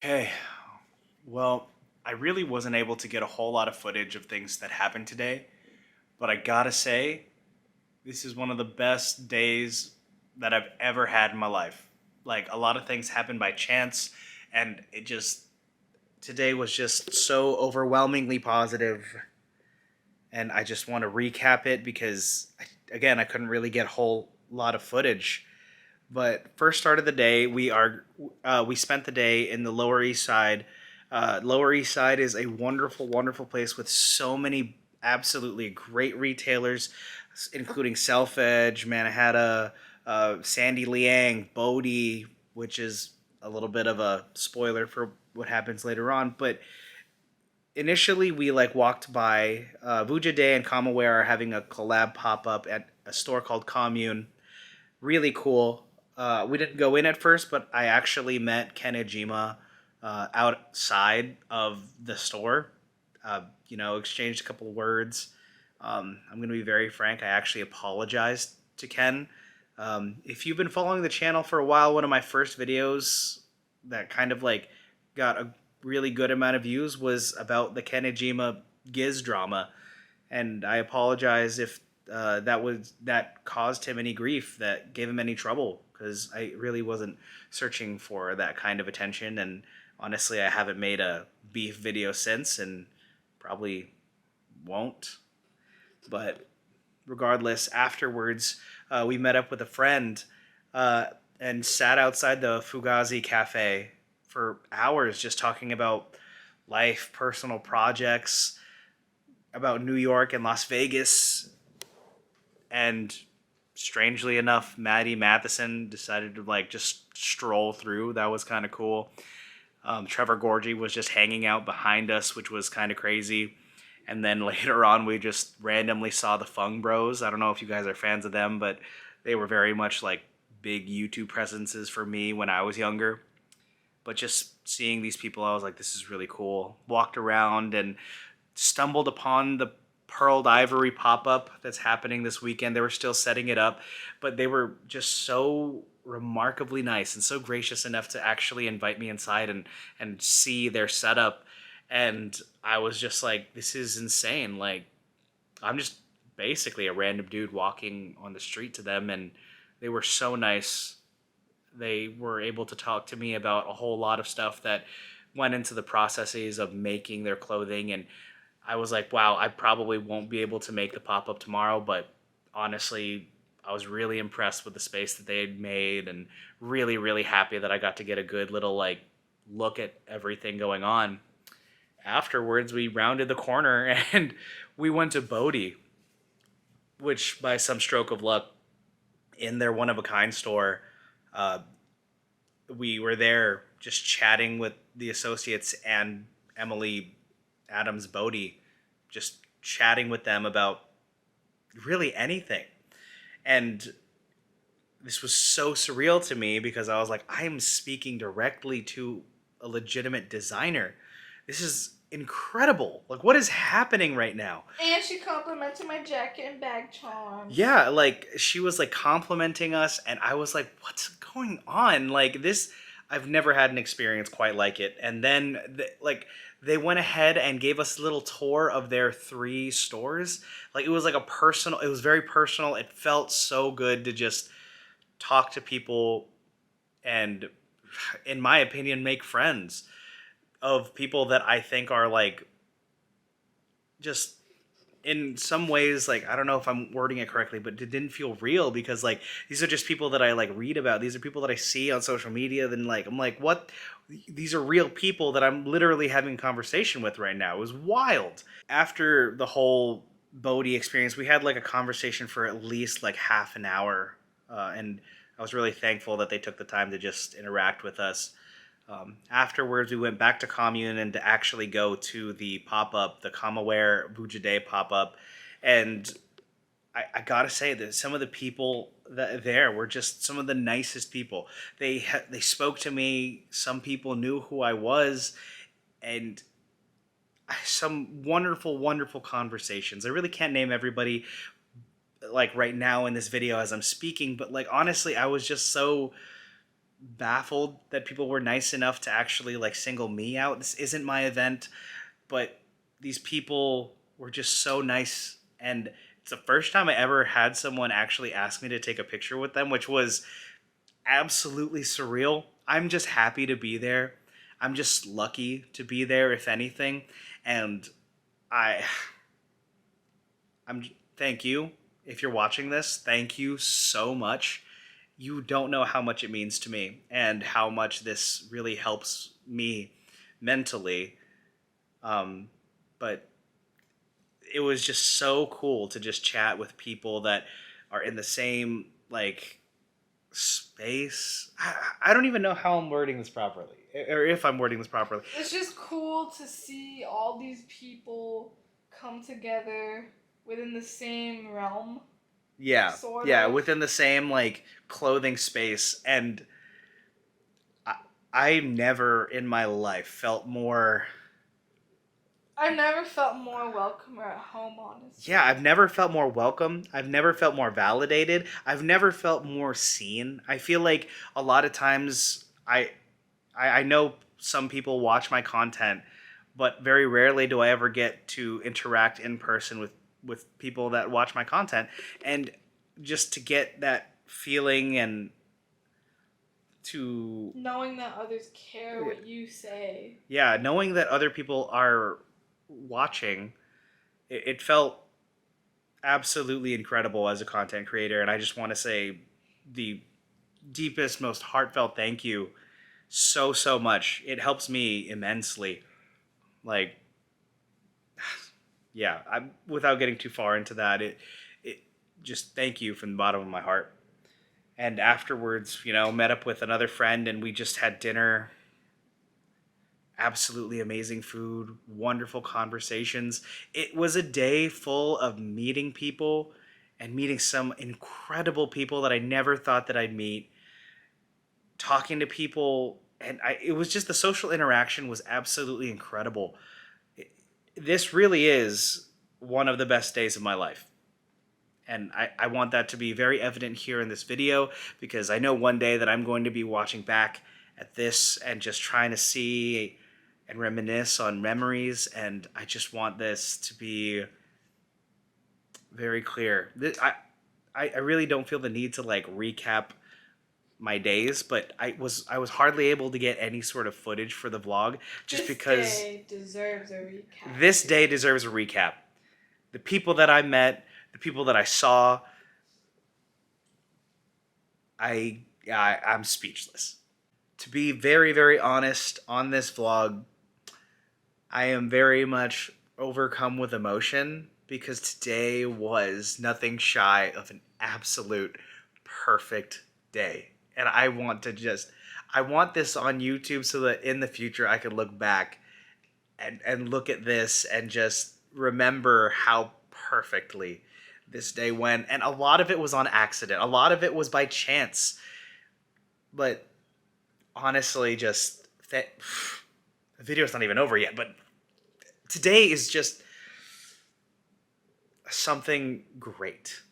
Hey, well, I really wasn't able to get a whole lot of footage of things that happened today, but I gotta say, this is one of the best days that I've ever had in my life. Like, a lot of things happened by chance, and today was just so overwhelmingly positive, and I just want to recap it because, again, I couldn't really get a whole lot of footage. But first start of the day, we spent the day in the Lower East Side. Lower East Side is a wonderful, wonderful place with so many absolutely great retailers, including Self Edge, Manhattan, Sandy Liang, Bodie, which is a little bit of a spoiler for what happens later on. But initially, we like walked by Vuja Day and Kamaware are having a collab pop up at a store called Commune. Really cool. We didn't go in at first, but I actually met Ken Ejima outside of the store. Exchanged a couple of words. I'm going to be very frank. I actually apologized to Ken. If you've been following the channel for a while, one of my first videos that kind of like got a really good amount of views was about the Ken Ejima Giz drama, and I apologize if that caused him any grief, that gave him any trouble, because I really wasn't searching for that kind of attention, and honestly, I haven't made a beef video since, and probably won't. But regardless, afterwards, we met up with a friend uh, and sat outside the Fugazi Cafe for hours, just talking about life, personal projects, about New York and Las Vegas, and strangely enough, Maddie Matheson decided to like just stroll through. That was kind of cool. Trevor Gorgie was just hanging out behind us, which was kind of crazy. And then later on, we just randomly saw the Fung Bros. I don't know if you guys are fans of them, but they were very much like big YouTube presences for me when I was younger. But just seeing these people, I was like, this is really cool. Walked around and stumbled upon the Pearled Ivory pop up that's happening this weekend. They were still setting it up, but they were just so remarkably nice and so gracious enough to actually invite me inside and see their setup. And I was just like, this is insane. Like, I'm just basically a random dude walking on the street to them, and they were so nice. They were able to talk to me about a whole lot of stuff that went into the processes of making their clothing. And I was like, wow, I probably won't be able to make the pop up tomorrow, but honestly, I was really impressed with the space that they had made, and really, really happy that I got to get a good little like look at everything going on. Afterwards, we rounded the corner and we went to Bodie, which by some stroke of luck, in their one of a kind store, uh, we were there just chatting with the associates and Emily Adams Bodie, just chatting with them about really anything. And this was so surreal to me because I was like, I'm speaking directly to a legitimate designer. This is incredible. Like, what is happening right now? And she complimented my jacket and bag charms. Yeah, like she was like complimenting us, and I was like, what's going on? Like, this, I've never had an experience quite like it. And then they went ahead and gave us a little tour of their three stores. Like, it was like a personal, it was very personal. It felt so good to just talk to people and, in my opinion, make friends of people that I think are like just in some ways, like, I don't know if I'm wording it correctly, but it didn't feel real because like these are just people that I like read about. These are people that I see on social media. Then like I'm like, what? These are real people that I'm literally having a conversation with right now. It was wild. After the whole Bodhi experience, we had like a conversation for at least like half an hour, and I was really thankful that they took the time to just interact with us. Afterwards, we went back to Commune and to actually go to the pop up, the Kamaware Bujade pop up. And I gotta say that some of the people that there were just some of the nicest people. They spoke to me. Some people knew who I was, and some wonderful, wonderful conversations. I really can't name everybody like right now in this video as I'm speaking, but like honestly, I was just so baffled that people were nice enough to actually like single me out. This isn't my event, but these people were just so nice, and it's the first time I ever had someone actually ask me to take a picture with them, which was absolutely surreal. I'm just happy to be there. I'm just lucky to be there, if anything. And I, I'm thank you if you're watching this. Thank you so much. You don't know how much it means to me and how much this really helps me mentally. But it was just so cool to just chat with people that are in the same like space. I don't even know how I'm wording this properly, or if I'm wording this properly. It's just cool to see all these people come together within the same realm. Yeah, Sort yeah, of. within the same like clothing space, and I never in my life felt more. I've never felt more welcome or at home, honestly. Yeah, I've never felt more welcome. I've never felt more validated. I've never felt more seen. I feel like a lot of times I know some people watch my content, but very rarely do I ever get to interact in person with people that watch my content, and just to get that feeling and to Knowing that others care what you say. yeah, knowing that other people are watching, it felt absolutely incredible as a content creator, and I just want to say the deepest, most heartfelt thank you so much. It helps me immensely. Like, yeah, I without getting too far into that, it just thank you from the bottom of my heart. And afterwards, met up with another friend and we just had dinner. Absolutely amazing food, wonderful conversations. It was a day full of meeting people and meeting some incredible people that I never thought that I'd meet, talking to people, and it was just the social interaction was absolutely incredible. This really is one of the best days of my life. And I want that to be very evident here in this video, because I know one day that I'm going to be watching back at this and just trying to see and reminisce on memories, and I just want this to be very clear. I really don't feel the need to like recap my days, but I was hardly able to get any sort of footage for the vlog just This because day deserves a recap. this day deserves a recap. The people that I met, the people that I saw, I'm speechless. To be very honest on this vlog, I am very much overcome with emotion because today was nothing shy of an absolute perfect day. And I want this on YouTube so that in the future I can look back and look at this and just remember how perfectly this day went. And a lot of it was on accident. A lot of it was by chance. But honestly, just the video's not even over yet, but today is just something great.